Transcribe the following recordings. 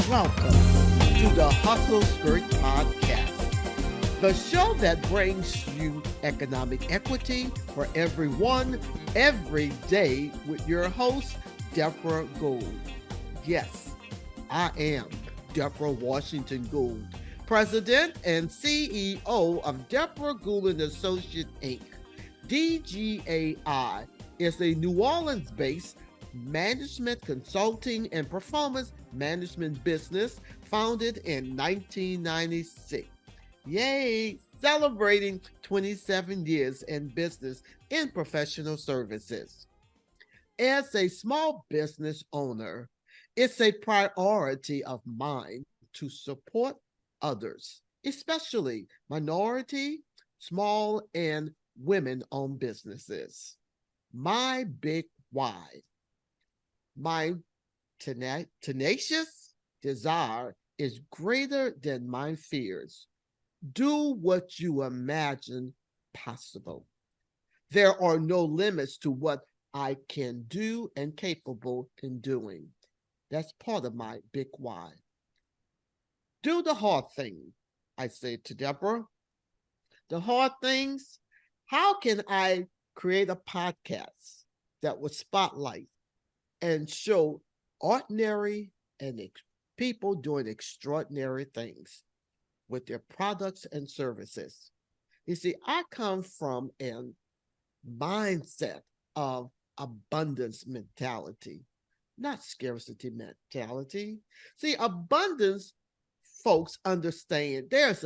Welcome to the Hustle Skirt Podcast, the show that brings you economic equity for everyone, every day, with your host, Debra Gould. Yes, I am Debra Washington Gould, President and CEO of Debra Gould and Associate Inc. DGAI is a New Orleans-based management consulting and performance management business founded in 1996. Yay! Celebrating 27 years in business in professional services. As a small business owner, it's a priority of mine to support others, especially minority, small, and women-owned businesses. My big why. My tenacious desire is greater than my fears. Do what you imagine possible. There are no limits to what I can do and capable in doing. That's part of my big why. Do the hard thing, I say to Debra. The hard things, how can I create a podcast that would spotlight and show ordinary and people doing extraordinary things with their products and services? You see, I come from a mindset of abundance mentality, not scarcity mentality. See, abundance folks understand there's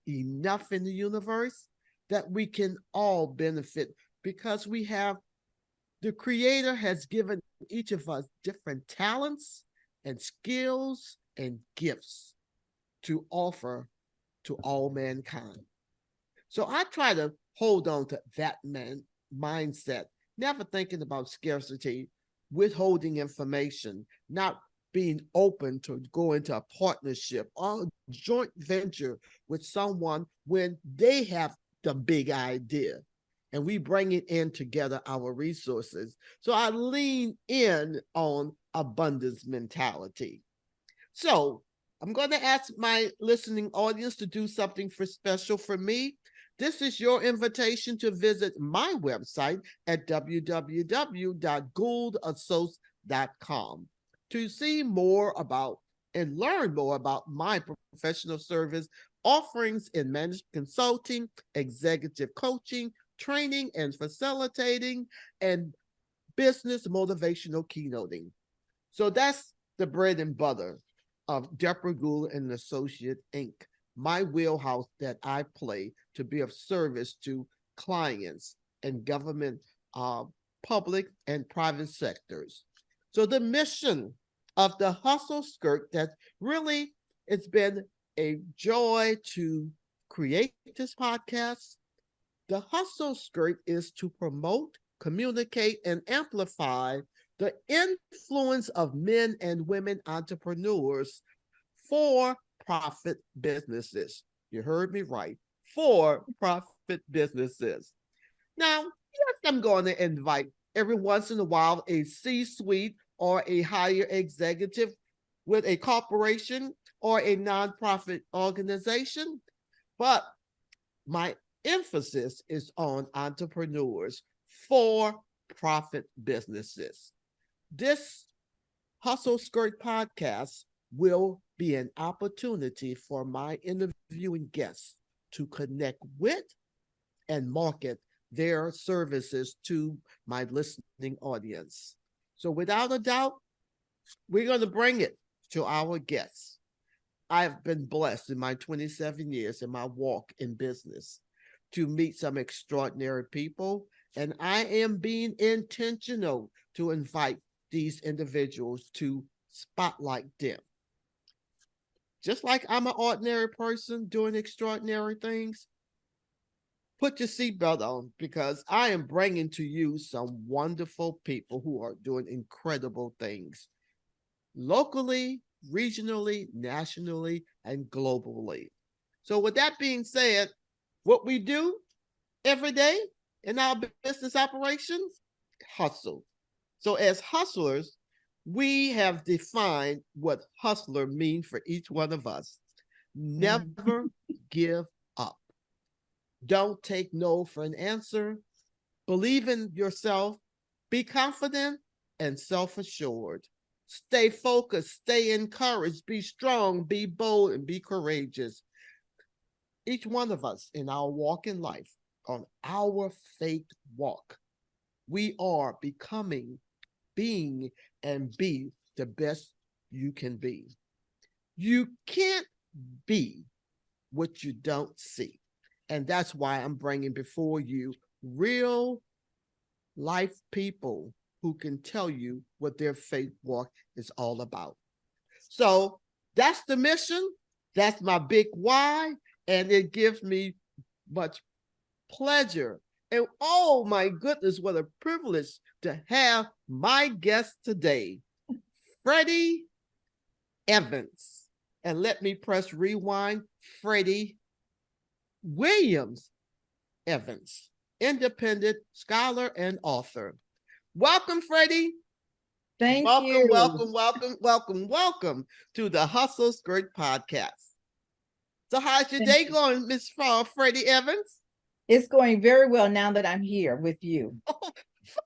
enough in the universe that we can all benefit because the Creator has given each of us different talents and skills and gifts to offer to all mankind. So I try to hold on to that mindset, never thinking about scarcity, withholding information, not being open to go into a partnership or joint venture with someone when they have the big idea and we bring it in together, our resources. So I lean in on abundance mentality. So I'm going to ask my listening audience to do something special for me. This is your invitation to visit my website at www.gouldassociates.com to see more about and learn more about my professional service offerings in management consulting, executive coaching, training and facilitating, and business motivational keynoting. So that's the bread and butter of Debra Gould and Associate Inc., my wheelhouse that I play to be of service to clients and government, public and private sectors. So the mission of the Hustle Skirt, that really it's been a joy to create this podcast. The Hustle Skirt is to promote, communicate, and amplify the influence of men and women entrepreneurs for profit businesses. You heard me right, for profit businesses. Now, yes, I'm going to invite every once in a while a C-suite or a higher executive with a corporation or a nonprofit organization, but my emphasis is on entrepreneurs for profit businesses. This Hustle Skirt podcast will be an opportunity for my interviewing guests to connect with and market their services to my listening audience. So without a doubt, we're going to bring it to our guests. I've been blessed in my 27 years in my walk in business to meet some extraordinary people, and I am being intentional to invite these individuals to spotlight them. Just like I'm an ordinary person doing extraordinary things, put your seatbelt on because I am bringing to you some wonderful people who are doing incredible things locally, regionally, nationally, and globally. So with that being said, what we do every day in our business operations, hustle. So as hustlers, we have defined what hustler means for each one of us. Never give up. Don't take no for an answer. Believe in yourself. Be confident and self-assured. Stay focused, stay encouraged, be strong, be bold, and be courageous. Each one of us in our walk in life, on our faith walk, we are becoming, being, and be the best you can be. You can't be what you don't see. And that's why I'm bringing before you real life people who can tell you what their faith walk is all about. So that's the mission. That's my big why. And it gives me much pleasure. And oh my goodness, what a privilege to have my guest today, Freddi Evans. And let me press rewind. Freddi Williams Evans, independent scholar and author. Welcome, Freddi. Thank you. Welcome to the Hustle Skirt podcast. So how's your day going, Miss Freddi Evans? It's going very well now that I'm here with you.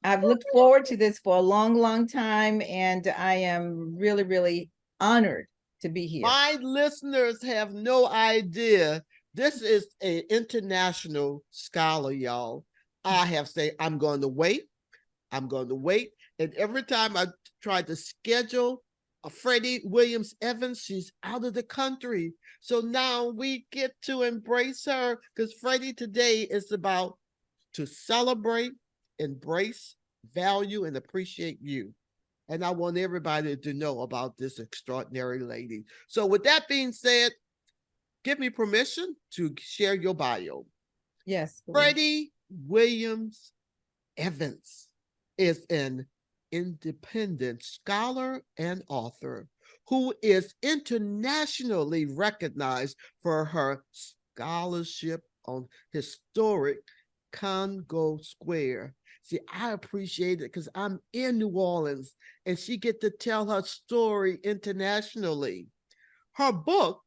I've looked forward to this for a long, long time, and I am really, really honored to be here. My listeners have no idea. This is an international scholar, y'all. I have said, I'm going to wait. And every time I try to schedule a Freddi Williams Evans, she's out of the country. So now we get to embrace her, because Freddi today is about to celebrate, embrace, value, and appreciate you. And I want everybody to know about this extraordinary lady. So with that being said, give me permission to share your bio. Yes. Freddi Williams Evans is an independent scholar and author who is internationally recognized for her scholarship on historic Congo Square. See, I appreciate it because I'm in New Orleans and she get to tell her story internationally. Her book,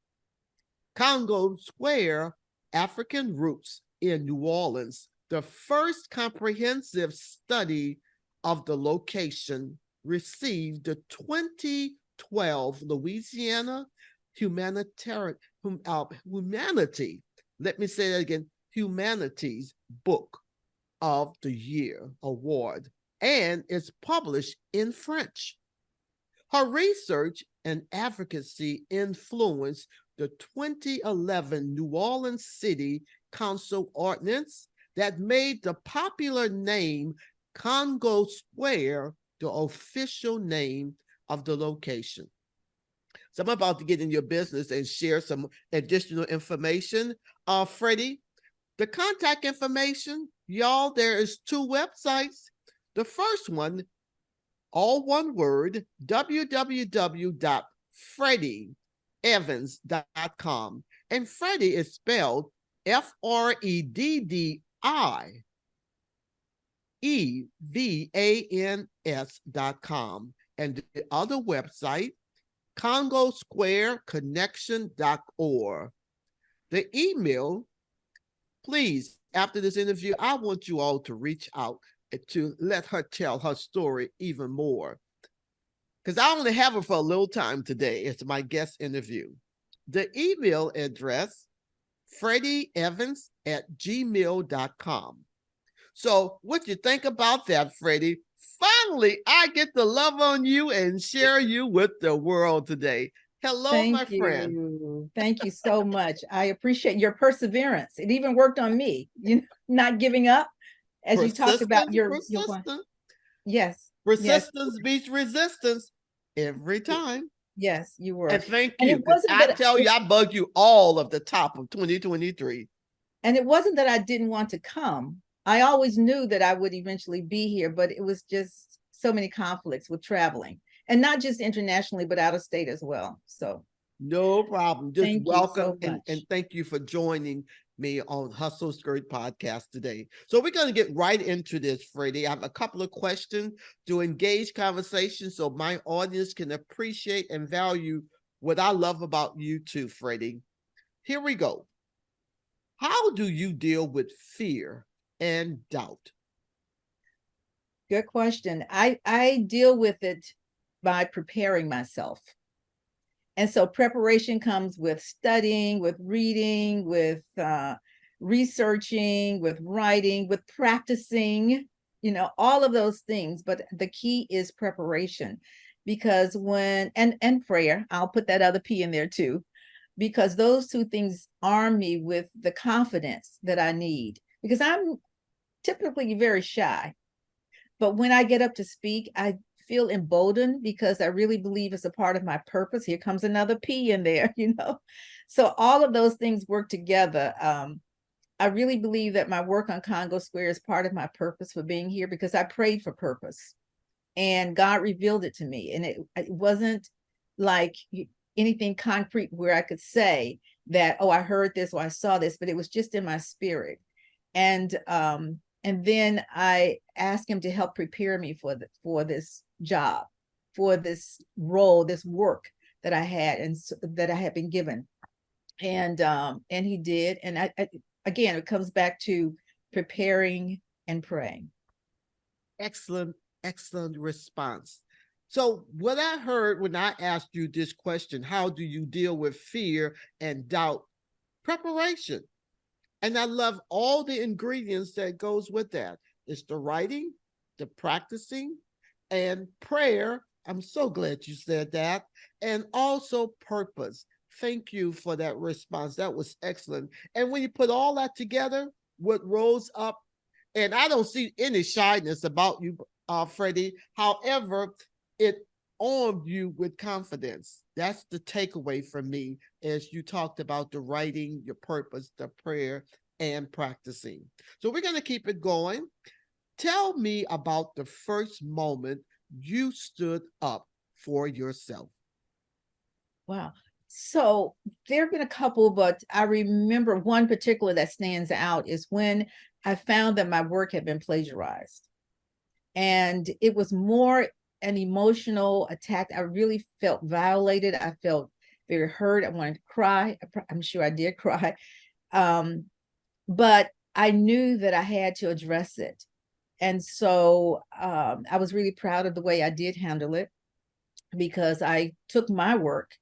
Congo Square, African Roots in New Orleans, the first comprehensive study of the location, received the 2012 Louisiana Humanities, let me say that again, Humanities Book of the Year award, and is published in French. Her research and advocacy influenced the 2011 New Orleans City Council Ordinance that made the popular name Congo Square the official name of the location. So I'm about to get in your business and share some additional information. Freddi, the contact information, y'all, there is 2 websites. The first one, all one word, www.freddievans.com. And Freddi is spelled FreddiEvans.com. And the other website, CongoSquareConnection.org. The email, please, after this interview, I want you all to reach out to let her tell her story even more. Because I only have her for a little time today. It's my guest interview. The email address, FreddiEvans@gmail.com. So what you think about that, Freddi? Finally, I get to love on you and share you with the world today. Hello, my friend. Thank you so much. I appreciate your perseverance. It even worked on me, not giving up, as you talked about your yes. Persistence beats resistance every time. Yes, you were. And thank you. I tell you, I bug you all of the top of 2023. And it wasn't that I didn't want to come. I always knew that I would eventually be here, but it was just so many conflicts with traveling, and not just internationally, but out of state as well. So no problem. Just welcome and thank you for joining me on Hustle Skirt podcast today. So we're going to get right into this, Freddie. I have a couple of questions to engage conversation so my audience can appreciate and value what I love about you too, Freddie. Here we go. How do you deal with fear and doubt? Good question. I deal with it by preparing myself. And so preparation comes with studying, with reading, with researching, with writing, with practicing, all of those things. But the key is preparation, because and prayer, I'll put that other P in there too, because those two things arm me with the confidence that I need, because I'm typically very shy. But when I get up to speak, I feel emboldened because I really believe it's a part of my purpose. Here comes another P in there, So all of those things work together. I really believe that my work on Congo Square is part of my purpose for being here, because I prayed for purpose and God revealed it to me. And it wasn't like anything concrete where I could say that, oh, I heard this or I saw this, but it was just in my spirit. And then I asked him to help prepare me for this job, for this role, this work that I had and that I had been given. And he did. And I again, it comes back to preparing and praying. Excellent, excellent response. So what I heard when I asked you this question, how do you deal with fear and doubt? Preparation. And I love all the ingredients that goes with that. It's the writing, the practicing, and prayer. I'm so glad you said that. And also purpose. Thank you for that response. That was excellent. And when you put all that together, what rose up, and I don't see any shyness about you, Freddie. However, it armed you with confidence. That's the takeaway from me as you talked about the writing, your purpose, the prayer, and practicing. So we're going to keep it going. Tell me about the first moment you stood up for yourself. Wow. So there have been a couple, but I remember one particular that stands out is when I found that my work had been plagiarized. And it was more an emotional attack. I really felt violated. I felt very hurt. I wanted to cry. I'm sure I did cry. But I knew that I had to address it. And so I was really proud of the way I did handle it, because I took my work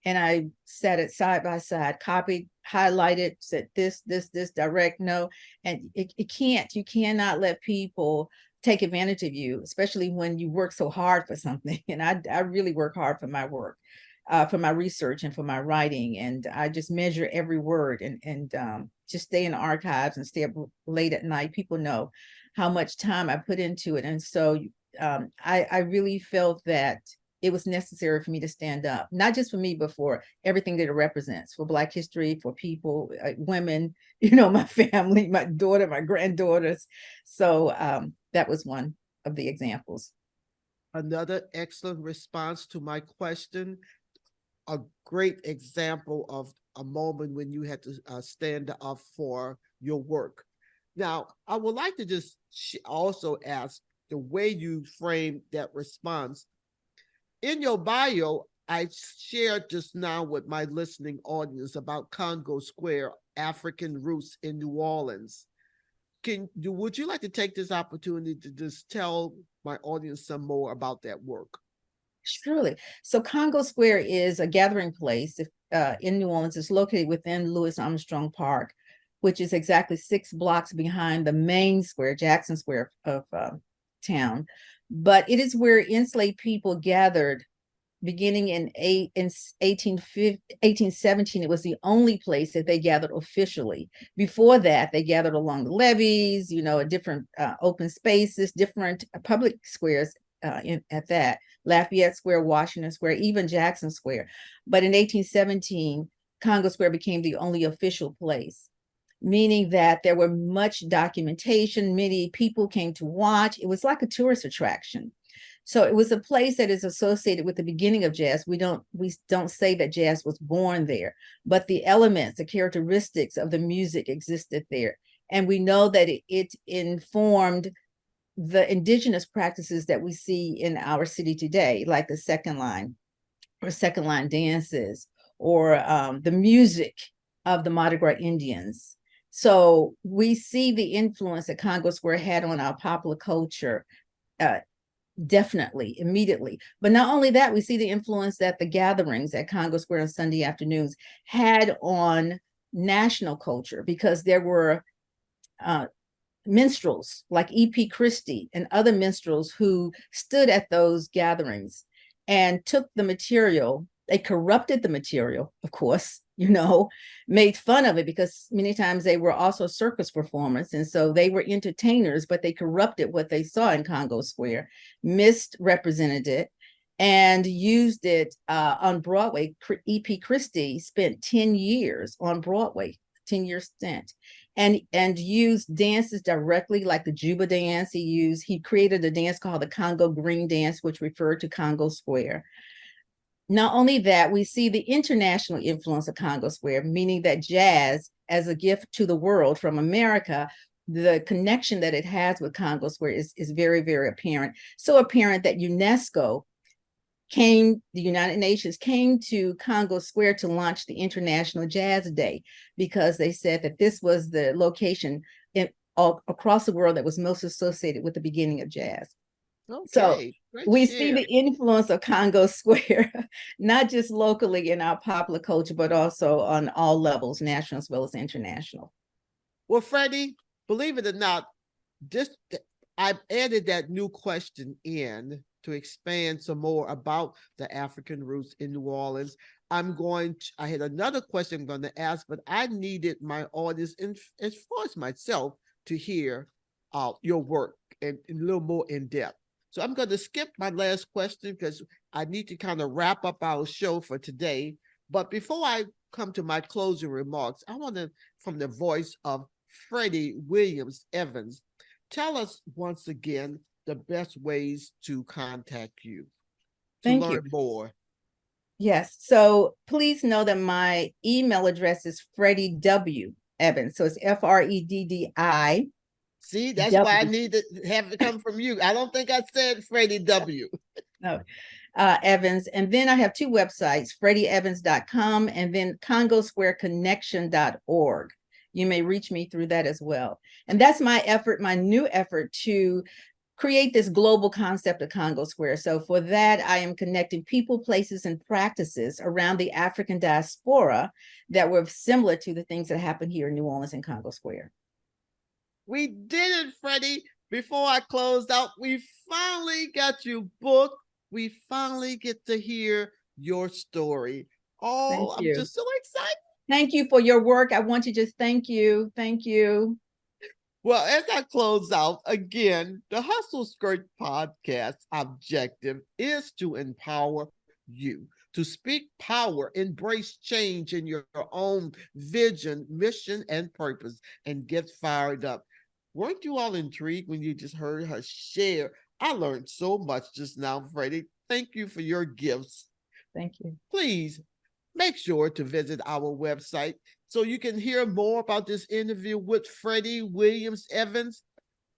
and I set it side by side, copied, highlighted, said this, direct, no. And you cannot let people take advantage of you, especially when you work so hard for something. And I really work hard for my work, for my research and for my writing. And I just measure every word and just stay in the archives and stay up late at night. People know how much time I put into it. And so I really felt that it was necessary for me to stand up, not just for me, but for everything that it represents, for Black history, for people, women, my family, my daughter, my granddaughters. So that was one of the examples. Another excellent response to my question. A great example of a moment when you had to stand up for your work. Now, I would like to just also ask the way you framed that response. In your bio, I shared just now with my listening audience about Congo Square, African roots in New Orleans. Would you like to take this opportunity to just tell my audience some more about that work? Surely. So Congo Square is a gathering place in New Orleans. It's located within Louis Armstrong Park, which is exactly 6 blocks behind the main square, Jackson Square of town. But it is where enslaved people gathered beginning in 1817. It was the only place that they gathered officially. Before that, they gathered along the levees, at different open spaces, different public squares at that. Lafayette Square, Washington Square, even Jackson Square. But in 1817, Congo Square became the only official place, meaning that there were much documentation. Many people came to watch. It was like a tourist attraction. So it was a place that is associated with the beginning of jazz. We don't say that jazz was born there, but the elements, the characteristics of the music existed there. And we know that it informed the indigenous practices that we see in our city today, like the second line dances, or the music of the Mardi Gras Indians. So we see the influence that Congo Square had on our popular culture, definitely, immediately. But not only that, we see the influence that the gatherings at Congo Square on Sunday afternoons had on national culture, because there were minstrels like E.P. Christie and other minstrels who stood at those gatherings and took the material. They corrupted the material, of course, made fun of it, because many times they were also circus performers. And so they were entertainers, but they corrupted what they saw in Congo Square, misrepresented it, and used it on Broadway. E.P. Christie spent 10 years on Broadway, 10-year stint, and used dances directly, like the Juba dance. He created a dance called the Congo Green Dance, which referred to Congo Square. Not only that, we see the international influence of Congo Square, meaning that jazz, as a gift to the world from America, the connection that it has with Congo Square is very, very apparent. So apparent that the United Nations came to Congo Square to launch the International Jazz Day, because they said that this was the location across the world that was most associated with the beginning of jazz. Okay, so we see the influence of Congo Square, not just locally in our popular culture, but also on all levels, national as well as international. Well, Freddi, believe it or not, I've added that new question in to expand some more about the African roots in New Orleans. I had another question I'm going to ask, but I needed my audience, as far as myself, to hear your work and a little more in depth. So I'm going to skip my last question, because I need to kind of wrap up our show for today. But before I come to my closing remarks, I want to, from the voice of Freddi Williams Evans, tell us once again the best ways to contact you to learn more. Yes. So please know that my email address is Freddi W Evans. So it's Freddi. See, that's why I need to have it come from you. I don't think I said Freddi W. No, Evans. And then I have two websites, FreddiEvans.com and then CongoSquareConnection.org. You may reach me through that as well. And that's my effort, my new effort to create this global concept of Congo Square. So for that, I am connecting people, places, and practices around the African diaspora that were similar to the things that happened here in New Orleans and Congo Square. We did it, Freddi. Before I close out, we finally got you booked. We finally get to hear your story. Oh, I'm just so excited. Thank you for your work. I want to just thank you. Thank you. Well, as I close out, again, the Hustle Skirt podcast objective is to empower you to speak power, embrace change in your own vision, mission, and purpose, and get fired up. Weren't you all intrigued when you just heard her share? I learned so much just now, Freddi. Thank you for your gifts. Thank you. Please make sure to visit our website so you can hear more about this interview with Freddi Williams Evans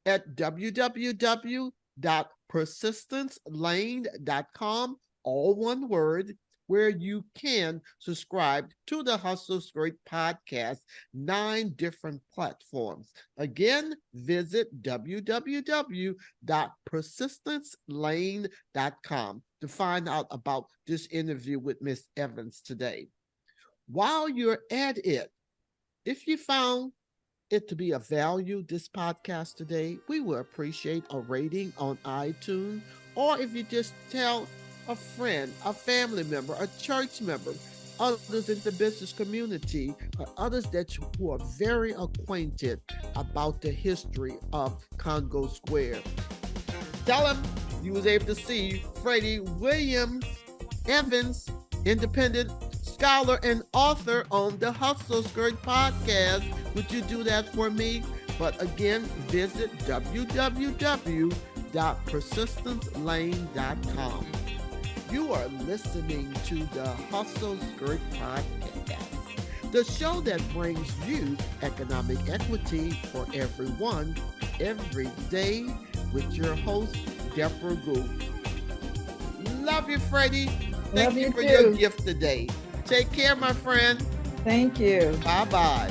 at www.persistencelane.com, all one word, where you can subscribe to the Hustle Skirt podcast, 9 different platforms. Again, visit www.persistencelane.com to find out about this interview with Miss Evans today. While you're at it, if you found it to be of value, this podcast today, we will appreciate a rating on iTunes, or if you just tell a friend, a family member, a church member, others in the business community, or others who are very acquainted about the history of Congo Square. Tell them you was able to see Freddi Williams Evans, independent scholar and author, on the Hustle Skirt podcast. Would you do that for me? But again, visit www.persistencelane.com www.persistencelane.com. You are listening to the Hustle Skirt Podcast, the show that brings you economic equity for everyone, every day, with your host, Debra Gould. Love you, Freddi. Thank Love you you for too. your gift today. Take care, my friend. Thank you. Bye-bye.